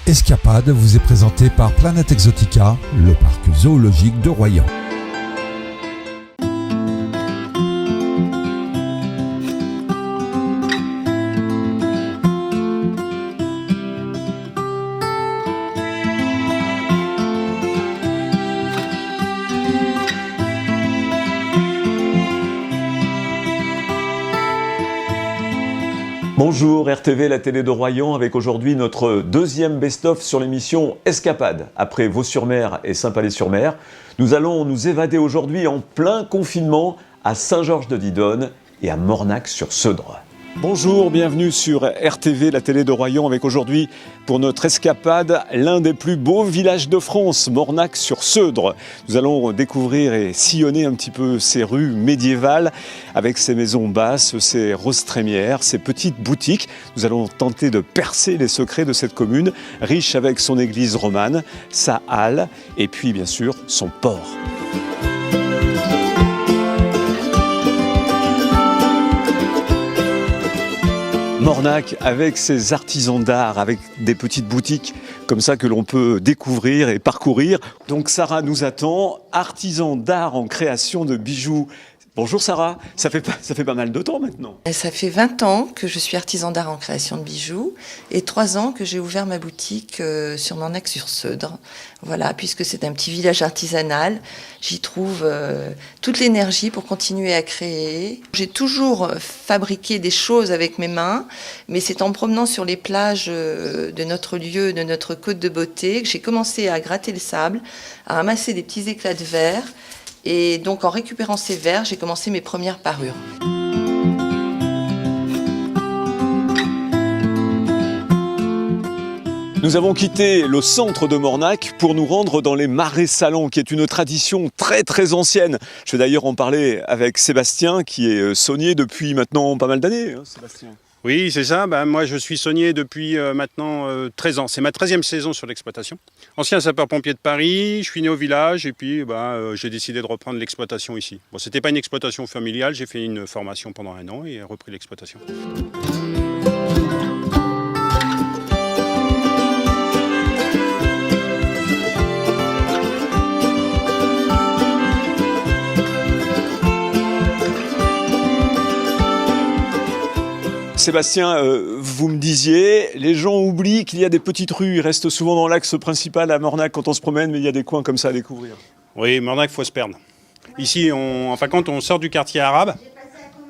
Escapade vous est présenté par Planète Exotica, le parc zoologique de Royan. Bonjour RTV, la télé de Royan, avec aujourd'hui notre deuxième best-of sur l'émission Escapade. Après Vaux-sur-Mer et Saint-Palais-sur-Mer, nous allons nous évader aujourd'hui en plein confinement à Saint-Georges-de-Didonne et à Mornac-sur-Seudre. Bonjour, bienvenue sur RTV, la télé de Royan, avec aujourd'hui pour notre escapade l'un des plus beaux villages de France, Mornac-sur-Seudre. Nous allons découvrir et sillonner un petit peu ces rues médiévales avec ces maisons basses, ces roses trémières, ces petites boutiques. Nous allons tenter de percer les secrets de cette commune, riche avec son église romane, sa halle et puis bien sûr son port. Mornac avec ses artisans d'art, avec des petites boutiques comme ça que l'on peut découvrir et parcourir. Donc Sarah nous attend, artisan d'art en création de bijoux. Bonjour Sarah, ça fait pas mal de temps maintenant. Ça fait 20 ans que je suis artisan d'art en création de bijoux et 3 ans que j'ai ouvert ma boutique sur Mornac-sur-Seudre. Voilà, puisque c'est un petit village artisanal, j'y trouve toute l'énergie pour continuer à créer. J'ai toujours fabriqué des choses avec mes mains, mais c'est en promenant sur les plages de notre lieu, de notre côte de beauté, que j'ai commencé à gratter le sable, à ramasser des petits éclats de verre. Et donc en récupérant ces verres, j'ai commencé mes premières parures. Nous avons quitté le centre de Mornac pour nous rendre dans les marais salants, qui est une tradition très très ancienne. Je vais d'ailleurs en parler avec Sébastien, qui est saunier depuis maintenant pas mal d'années. Sébastien. Oui, c'est ça. Moi, je suis saunier depuis maintenant 13 ans. C'est ma 13e saison sur l'exploitation. Ancien sapeur-pompier de Paris, je suis né au village et puis j'ai décidé de reprendre l'exploitation ici. Bon, c'était pas une exploitation familiale, j'ai fait une formation pendant 1 an et repris l'exploitation. Sébastien, vous me disiez, les gens oublient qu'il y a des petites rues, ils restent souvent dans l'axe principal à Mornac quand on se promène, mais il y a des coins comme ça à découvrir. Oui, Mornac, il faut se perdre. Ici, quand on sort du quartier arabe,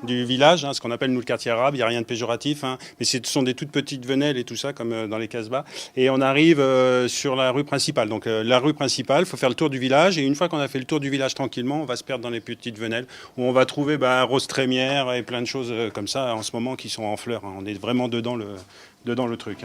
du village, ce qu'on appelle nous le quartier arabe, il n'y a rien de péjoratif, mais ce sont des toutes petites venelles et tout ça, comme dans les Casbah. Et on arrive sur la rue principale. Donc la rue principale, il faut faire le tour du village. Et une fois qu'on a fait le tour du village tranquillement, on va se perdre dans les petites venelles, où on va trouver rose trémière et plein de choses comme ça en ce moment qui sont en fleurs. On est vraiment dedans le truc.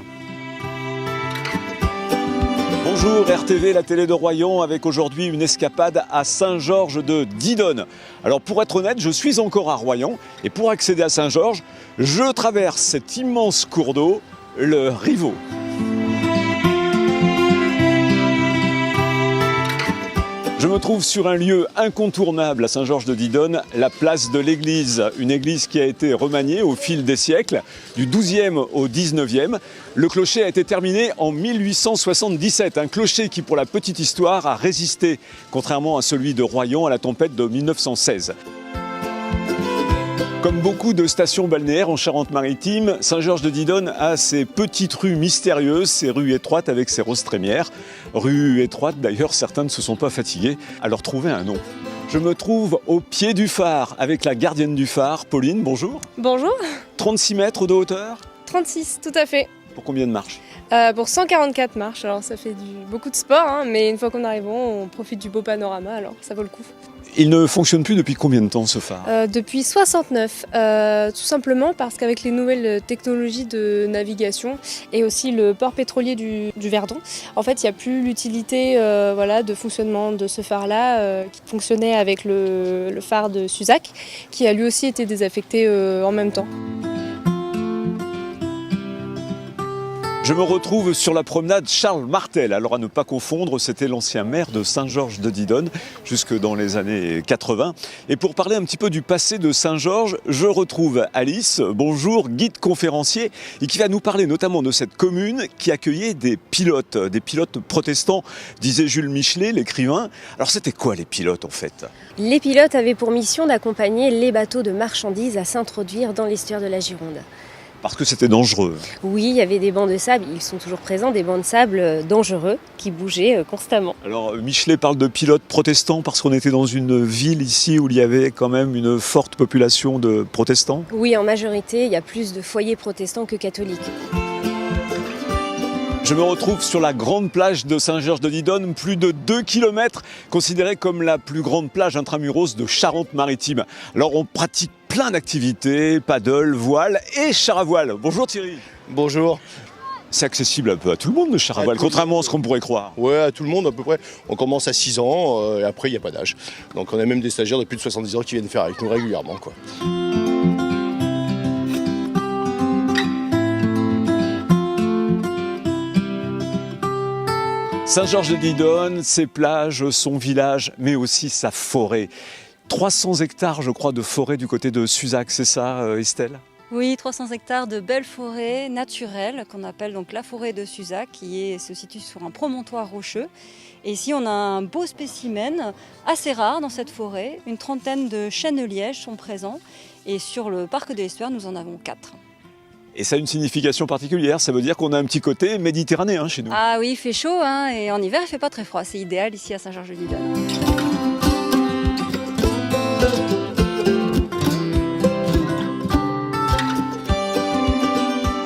Bonjour RTV, la télé de Royan, avec aujourd'hui une escapade à Saint-Georges-de-Didonne. Alors pour être honnête, je suis encore à Royan et pour accéder à Saint-Georges, je traverse cet immense cours d'eau, le Rivaux. Je me trouve sur un lieu incontournable à Saint-Georges-de-Didonne, la place de l'église. Une église qui a été remaniée au fil des siècles, du XIIe au XIXe. Le clocher a été terminé en 1877. Un clocher qui, pour la petite histoire, a résisté, contrairement à celui de Royan, à la tempête de 1916. Comme beaucoup de stations balnéaires en Charente-Maritime, Saint-Georges-de-Didonne a ses petites rues mystérieuses, ses rues étroites avec ses roses trémières. Rues étroites, d'ailleurs, certains ne se sont pas fatigués à leur trouver un nom. Je me trouve au pied du phare avec la gardienne du phare, Pauline, bonjour. Bonjour. 36 mètres de hauteur. 36, tout à fait. Pour combien de marches? Pour 144 marches, alors ça fait beaucoup de sport, mais une fois qu'on arrive, on profite du beau panorama, alors ça vaut le coup. Il ne fonctionne plus depuis combien de temps ce phare? Depuis 69, tout simplement parce qu'avec les nouvelles technologies de navigation et aussi le port pétrolier du Verdon, en fait il n'y a plus l'utilité de fonctionnement de ce phare-là qui fonctionnait avec le phare de Suzac, qui a lui aussi été désaffecté en même temps. Je me retrouve sur la promenade Charles Martel. Alors à ne pas confondre, c'était l'ancien maire de Saint-Georges-de-Didonne jusque dans les années 80. Et pour parler un petit peu du passé de Saint-Georges, je retrouve Alice, bonjour, guide conférencier, et qui va nous parler notamment de cette commune qui accueillait des pilotes protestants, disait Jules Michelet, l'écrivain. Alors c'était quoi les pilotes en fait? Les pilotes avaient pour mission d'accompagner les bateaux de marchandises à s'introduire dans l'estuaire de la Gironde. Parce que c'était dangereux. Oui, il y avait des bancs de sable, ils sont toujours présents, des bancs de sable dangereux qui bougeaient constamment. Alors Michelet parle de pilotes protestants parce qu'on était dans une ville ici où il y avait quand même une forte population de protestants. Oui, en majorité, il y a plus de foyers protestants que catholiques. Je me retrouve sur la grande plage de Saint-Georges-de-Didonne, plus de 2 km, considérée comme la plus grande plage intramuros de Charente-Maritime. Alors on pratique plein d'activités, paddle, voile et char à voile. Bonjour Thierry. Bonjour. C'est accessible un peu à tout le monde le char à voile, contrairement à ce qu'on pourrait croire. Ouais, à tout le monde à peu près. On commence à 6 ans et après il n'y a pas d'âge. Donc on a même des stagiaires de plus de 70 ans qui viennent faire avec nous régulièrement, quoi. Saint-Georges-de-Didonne, ses plages, son village, mais aussi sa forêt. 300 hectares, je crois, de forêt du côté de Suzac, c'est ça, Estelle ? Oui, 300 hectares de belles forêts naturelles qu'on appelle donc la forêt de Suzac qui se situe sur un promontoire rocheux. Et ici, on a un beau spécimen assez rare dans cette forêt. Une trentaine de chênes lièges sont présents et sur le parc de l'Estuaire, nous en avons 4. Et ça a une signification particulière, ça veut dire qu'on a un petit côté méditerranéen chez nous. Ah oui, il fait chaud et en hiver, il ne fait pas très froid. C'est idéal ici à Saint-Georges-de-Didonne.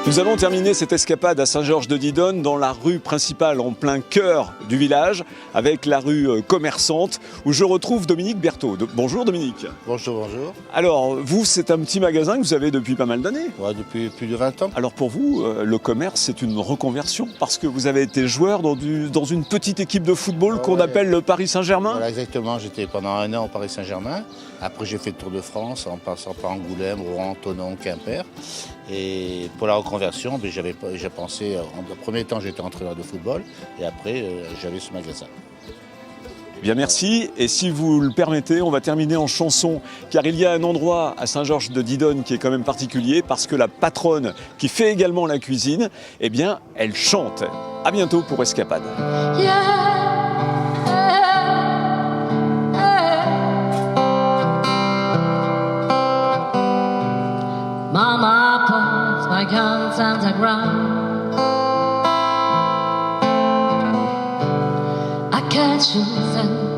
Nous allons terminer cette escapade à Saint-Georges-de-Didonne dans la rue principale en plein cœur du village avec la rue commerçante où je retrouve Dominique Berthaud. Bonjour Dominique. Bonjour, bonjour. Alors vous, c'est un petit magasin que vous avez depuis pas mal d'années. Ouais, depuis plus de 20 ans. Alors pour vous, le commerce, c'est une reconversion parce que vous avez été joueur dans une petite équipe de football qu'on appelle le Paris Saint-Germain. Voilà, exactement. J'étais pendant 1 an au Paris Saint-Germain. Après, j'ai fait le Tour de France en passant par Angoulême, Rouen, Thonon, Quimper. Et pour la reconversion, j'ai pensé, en premier temps, j'étais entraîneur de football. Et après, j'avais ce magasin. Bien, merci. Et si vous le permettez, on va terminer en chanson, car il y a un endroit à Saint-Georges-de-Didonne qui est quand même particulier, parce que la patronne, qui fait également la cuisine, eh bien, elle chante. À bientôt pour Escapade. Mama puts my guns on the ground. I can't choose